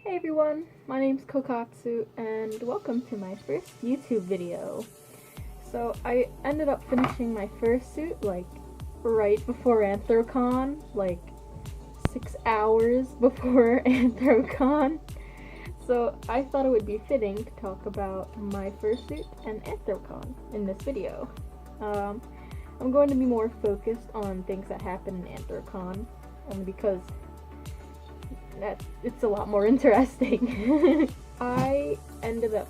Hey everyone, my name's Koukatsu and welcome to my first YouTube video. So I ended up finishing my fursuit right before AnthroCon, 6 hours before AnthroCon. So I thought it would be fitting to talk about my fursuit and AnthroCon in this video. I'm going to be more focused on things that happened in AnthroCon, only because it's a lot more interesting. I ended up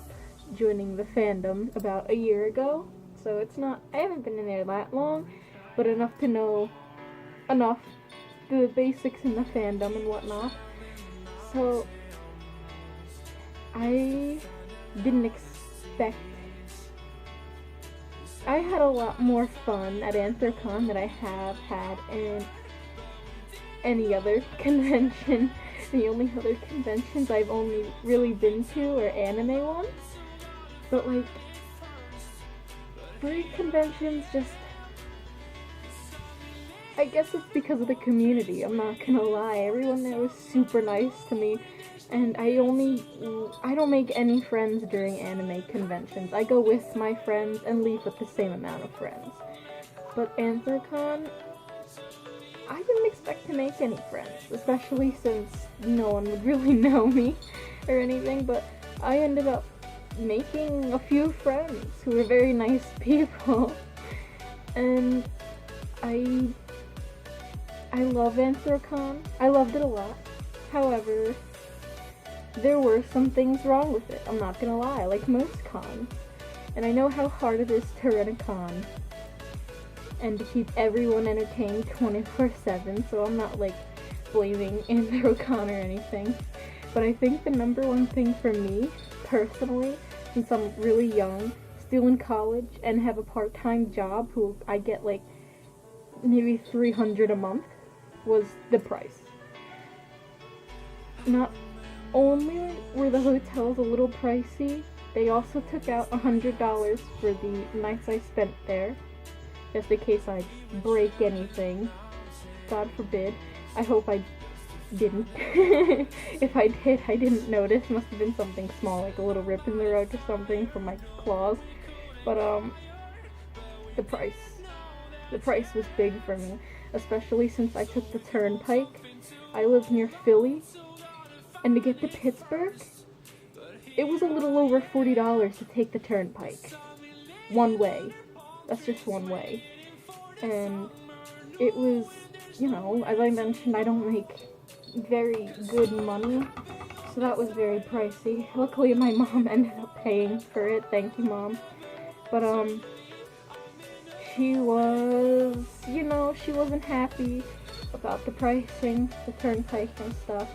joining the fandom about a year ago, so I haven't been in there that long, but enough to know the basics in the fandom and whatnot. So I didn't expect. I had a lot more fun at AnthroCon than I have had in any other convention. The only other conventions I've only really been to are anime ones. But furry conventions I guess it's because of the community, I'm not gonna lie. Everyone there was super nice to me, and I don't make any friends during anime conventions. I go with my friends and leave with the same amount of friends. But AnthroCon, I didn't expect to make any friends, especially since no one would really know me or anything, but I ended up making a few friends who were very nice people, and I love AnthroCon. I loved it a lot. However, there were some things wrong with it, I'm not gonna lie, like most cons. And I know how hard it is to run a con and to keep everyone entertained 24/7, so I'm not blaming AnthroCon or anything. But I think the number one thing for me, personally, since I'm really young, still in college, and have a part-time job who I get maybe $300 a month, was the price. Not only were the hotels a little pricey, they also took out $100 for the nights I spent there, just in case I break anything. God forbid. I hope I didn't. If I did, I didn't notice. Must have been something small, like a little rip in the rug or something from my claws. But the price was big for me, especially since I took the turnpike. I live near Philly, and to get to Pittsburgh, it was a little over $40 to take the turnpike. One way. That's just one way. And it was, as I mentioned, I don't make very good money, so that was very pricey. Luckily, my mom ended up paying for it. Thank you, Mom. But, she wasn't happy about the pricing, the turnpike and stuff.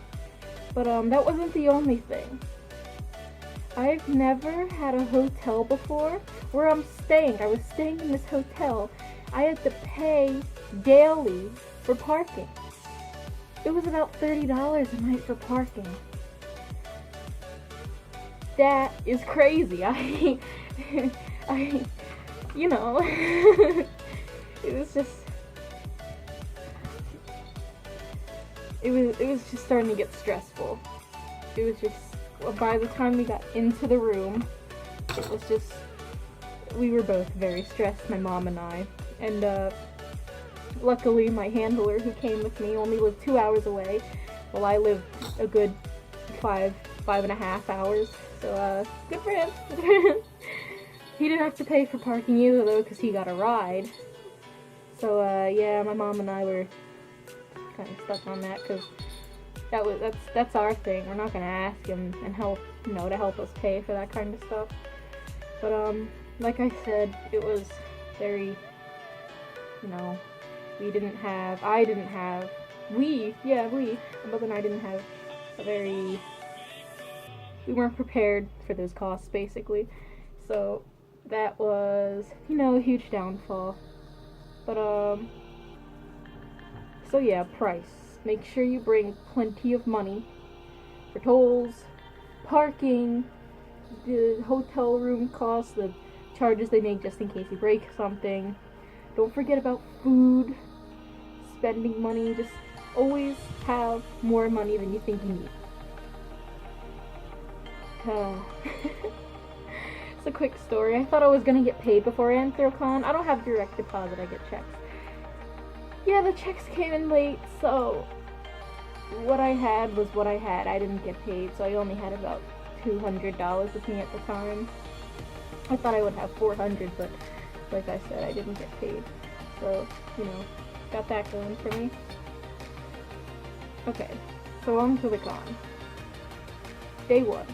But, that wasn't the only thing. I've never had a hotel before where I'm staying. I was staying in this hotel. I had to pay daily for parking. It was about $30 a night for parking. That is crazy. It was just starting to get stressful. It was just, by the time we got into the room, we were both very stressed, my mom and I. And luckily my handler who came with me only lived 2 hours away, while I lived a good 5.5 hours. So good for him. He didn't have to pay for parking either though, because he got a ride. So yeah, my mom and I were kind of stuck on that, because that's our thing. We're not gonna ask him and help, to help us pay for that kind of stuff. But like I said, it was very, my mother and I didn't have we weren't prepared for those costs, basically. So that was, a huge downfall. But so yeah, price. Make sure you bring plenty of money for tolls, parking, the hotel room costs, the charges they make just in case you break something. Don't forget about food, spending money. Just always have more money than you think you need. It's a quick story. I thought I was gonna get paid before AnthroCon. I don't have direct deposit, I get checks. Yeah, the checks came in late, so what I had was what I had. I didn't get paid, so I only had about $200 with me at the time. I thought I would have 400, but like I said, I didn't get paid. So, you know, got that going for me. Okay, so on to the con. Day 1.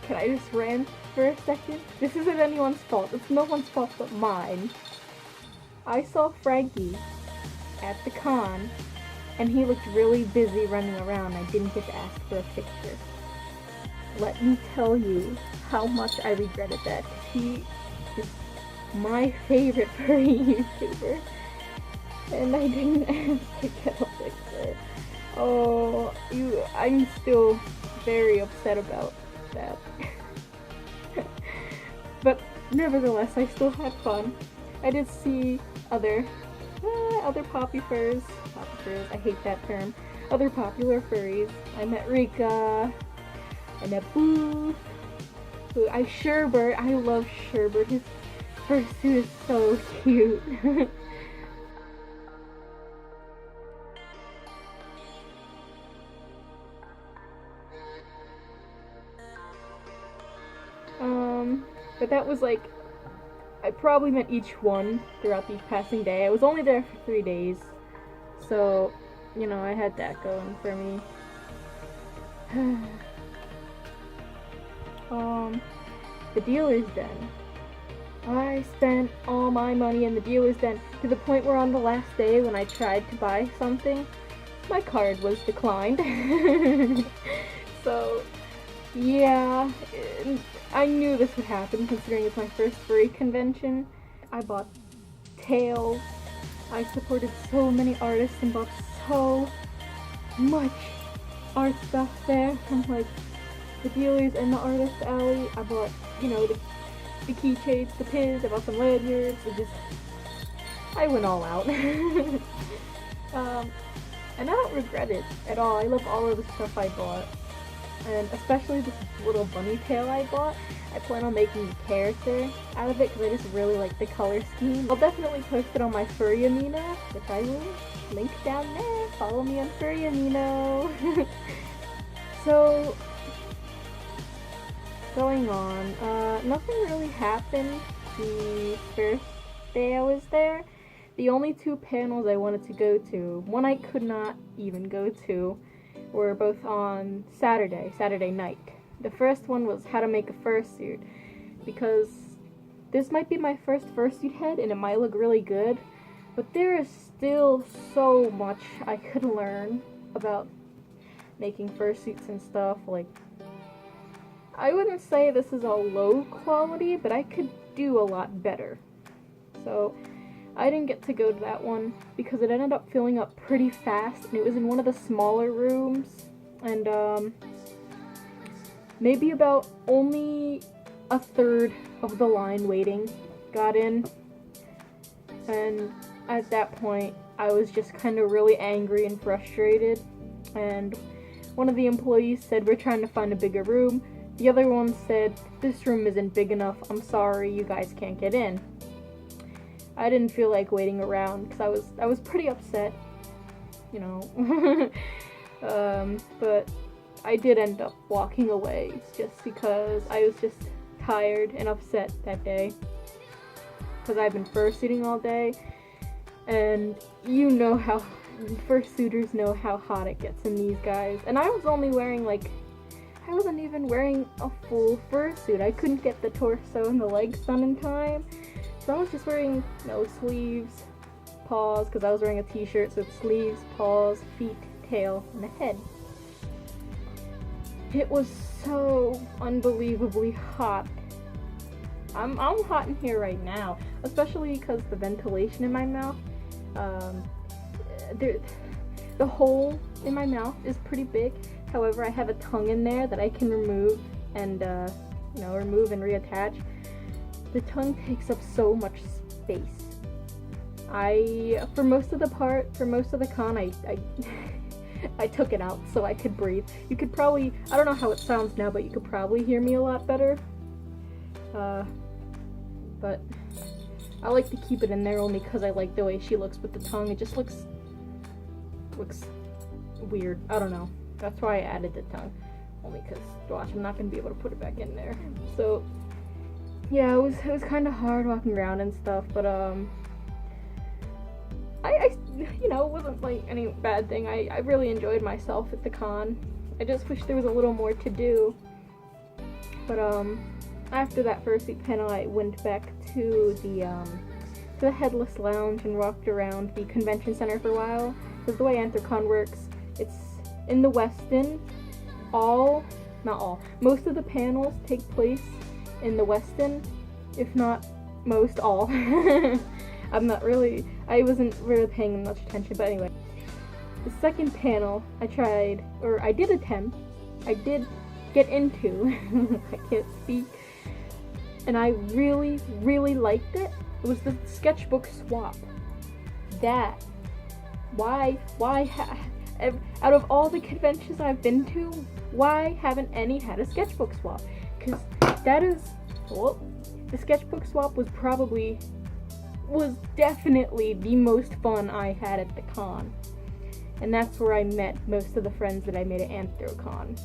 Can I just rant for a second? This isn't anyone's fault. It's no one's fault but mine. I saw Frankie at the con, and he looked really busy running around. I didn't get to ask for a picture. Let me tell you how much I regretted that. He is my favorite furry YouTuber, and I didn't ask to get a picture. Oh, I'm still very upset about that. But nevertheless, I still had fun. I did see other poppy furs, I hate that term, other popular furries. I met Rika, I met Boo, Sherbert. I love Sherbert. His fursuit is so cute. But that was like, I probably met each one throughout the passing day. I was only there for 3 days, so, you know, I had that going for me. The dealer's den. I spent all my money in the dealer's den to the point where on the last day when I tried to buy something, my card was declined. So, yeah, I knew this would happen considering it's my first furry convention. I bought tails. I supported so many artists and bought so much art stuff there from like the dealers and the artist alley. I bought, you know, the keychains, the pins, I bought some lanyards. I went all out. And I don't regret it at all. I love all of the stuff I bought. And especially this little bunny tail I bought. I plan on making a character out of it because I just really like the color scheme. I'll definitely post it on my FurryAmino, which I will link down there. Follow me on FurryAmino. So, going on, nothing really happened the first day I was there. The only 2 panels I wanted to go to, one I could not even go to, were both on Saturday night. The first one was how to make a fursuit, because this might be my first fursuit head and it might look really good, but there is still so much I could learn about making fursuits and stuff. Like, I wouldn't say this is all low quality, but I could do a lot better. So I didn't get to go to that one because it ended up filling up pretty fast, and it was in one of the smaller rooms, and maybe about only a third of the line waiting got in, and at that point I was just kind of really angry and frustrated, and one of the employees said, "We're trying to find a bigger room." The other one said, "This room isn't big enough, I'm sorry, you guys can't get in." I didn't feel like waiting around because I was pretty upset, you know. But I did end up walking away just because I was just tired and upset that day. Because I've been fursuiting all day, and you know how fursuiters know how hot it gets in these guys. And I was only wearing I wasn't even wearing a full fursuit. I couldn't get the torso and the legs done in time. So I was just wearing no sleeves, paws, because I was wearing a t-shirt, so it's sleeves, paws, feet, tail, and a head. It was so unbelievably hot. I'm hot in here right now, especially because the ventilation in my mouth. The hole in my mouth is pretty big. However, I have a tongue in there that I can remove and remove and reattach. The tongue takes up so much space. For most of the con, I took it out so I could breathe. You could probably, I don't know how it sounds now, but you could probably hear me a lot better. But I like to keep it in there only because I like the way she looks with the tongue. It just looks weird. I don't know. That's why I added the tongue. Only because, watch, I'm not going to be able to put it back in there. So, yeah, it was kind of hard walking around and stuff, but, I you know, it wasn't, like, any bad thing. I really enjoyed myself at the con. I just wish there was a little more to do. But, after that first week panel, I went back to the Headless Lounge and walked around the convention center for a while. Because the way AnthroCon works, it's in the Westin. Not all, most of the panels take place in the Westin, if not most, all. I wasn't really paying much attention, but anyway. The second panel I did attempt, I did get into, I can't speak, and I really, really liked it. It was the sketchbook swap. Out of all the conventions I've been to, why haven't any had a sketchbook swap? Because the sketchbook swap was definitely the most fun I had at the con. And that's where I met most of the friends that I made at AnthroCon.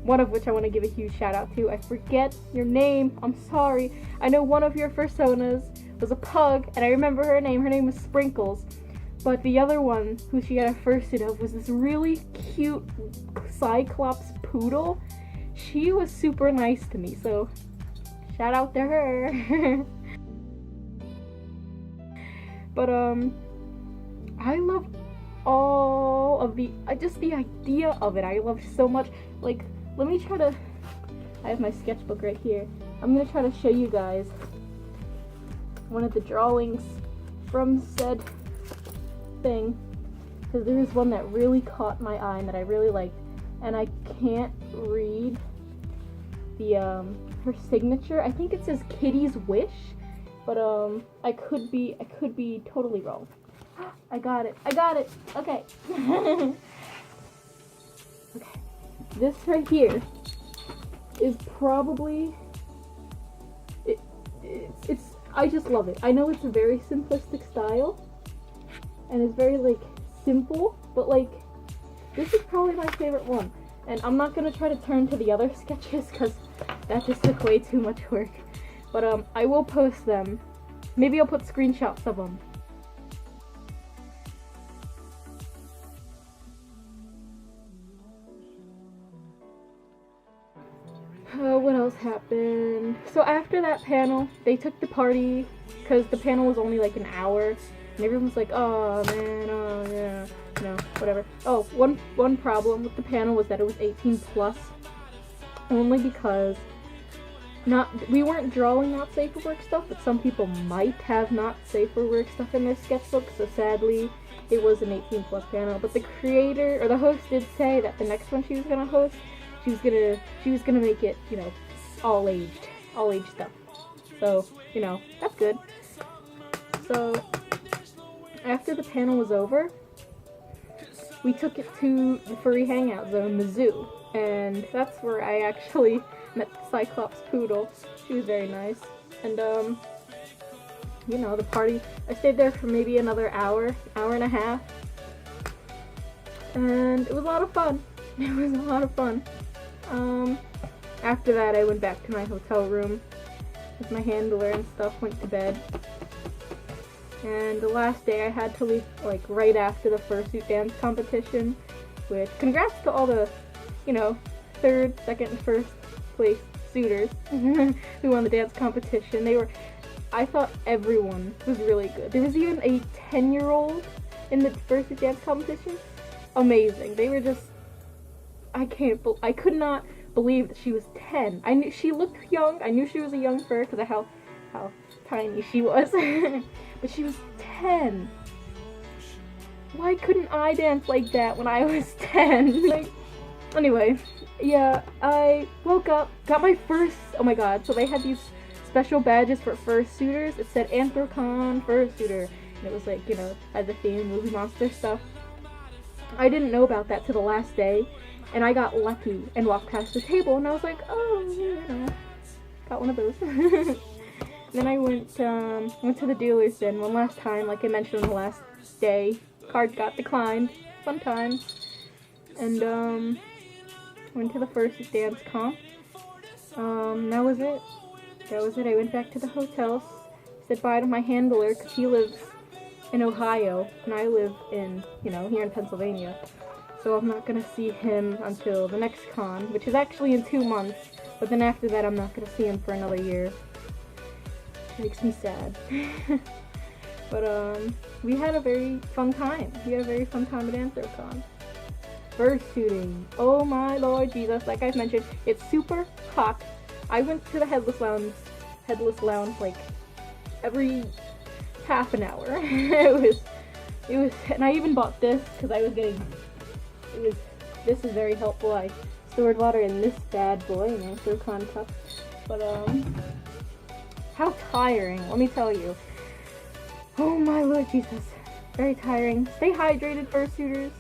One of which I want to give a huge shout out to. I forget your name, I'm sorry. I know one of your personas was a pug, and I remember her name. Her name was Sprinkles. But the other one, who she had a fursuit of, was this really cute Cyclops poodle. She was super nice to me, so shout out to her. But, I loved all of just the idea of it. I loved so much. Like, let me try to, I have my sketchbook right here. I'm gonna try to show you guys one of the drawings from said thing, because there was one that really caught my eye and that I really liked, and I can't read the her signature. I think it says Kitty's Wish, but I could be totally wrong. I got it. Okay. Okay. This right here is probably it's I just love it. I know it's a very simplistic style, and it's very, like, simple, but, like, this is probably my favorite one. And I'm not gonna try to turn to the other sketches, because that just took way too much work. But, I will post them. Maybe I'll put screenshots of them. What else happened? So after that panel, they took the party, because the panel was only, like, an hour. And everyone's like, oh man, oh yeah, no, whatever. Oh, one problem with the panel was that it was 18 plus. Only because we weren't drawing not safe for work stuff, but some people might have not safe for work stuff in their sketchbook, so sadly it was an 18 plus panel. But the creator, or the host, did say that the next one she was gonna host, she was gonna make it, you know, all age stuff. So, you know, that's good. So after the panel was over, we took it to the furry hangout zone, the zoo, and that's where I actually met the Cyclops poodle. She was very nice, and you know, the party, I stayed there for maybe another hour and a half, and it was a lot of fun. It was a lot of fun. After that, I went back to my hotel room with my handler and stuff, went to bed. And the last day I had to leave, like, right after the fursuit dance competition, which, congrats to all the, you know, third, second, and first place suitors who won the dance competition. I thought everyone was really good. There was even a 10-year-old in the fursuit dance competition. Amazing. They were just, I could not believe that she was 10. I knew she looked young. I knew she was a young fur because of how tiny she was. But she was 10. Why couldn't I dance like that when I was 10? Like, anyway, yeah, I woke up, got my first, oh my god, so they had these special badges for fursuiters. It said AnthroCon fursuiter, and it was like, you know, had the theme, movie monster stuff. I didn't know about that till the last day, and I got lucky and walked past the table, and I was like, oh, you know, got one of those. Then I went to the dealer's den one last time, like I mentioned on the last day. Card got declined. Fun times. And went to the first dance comp. That was it. I went back to the hotel, said bye to my handler, because he lives in Ohio, and I live in, you know, here in Pennsylvania. So I'm not gonna see him until the next con, which is actually in 2 months, but then after that I'm not gonna see him for another year. Makes me sad. But we had a very fun time. We had a very fun time at AnthroCon. Fursuiting. Oh my Lord Jesus! Like I've mentioned, it's super hot. I went to the Headless Lounge like every half an hour. it was, and I even bought this because I was getting. This is very helpful. I stored water in this bad boy, an AnthroCon cup. But how tiring, let me tell you. Oh my Lord Jesus. Very tiring. Stay hydrated, fursuiters.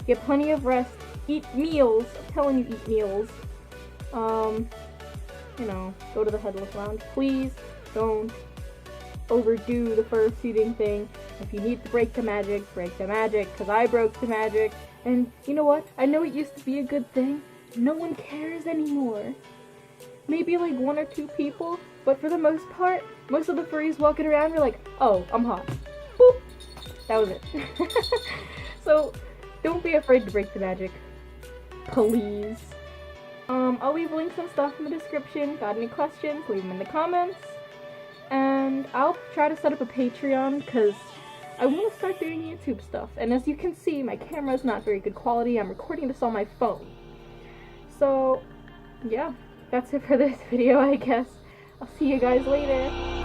Get plenty of rest. Eat meals. I'm telling you, eat meals. You know, go to the Headless Lounge. Please don't overdo the fursuiting thing. If you need to break the magic, because I broke the magic. And you know what? I know it used to be a good thing. No one cares anymore. Maybe like 1 or 2 people, but for the most part, most of the furries walking around are like, oh, I'm hot. Boop. That was it. So, don't be afraid to break the magic. Please. I'll leave links and stuff in the description. Got any questions? Leave them in the comments. And I'll try to set up a Patreon, because I want to start doing YouTube stuff. And as you can see, my camera's not very good quality. I'm recording this on my phone. So, yeah. That's it for this video, I guess. I'll see you guys later.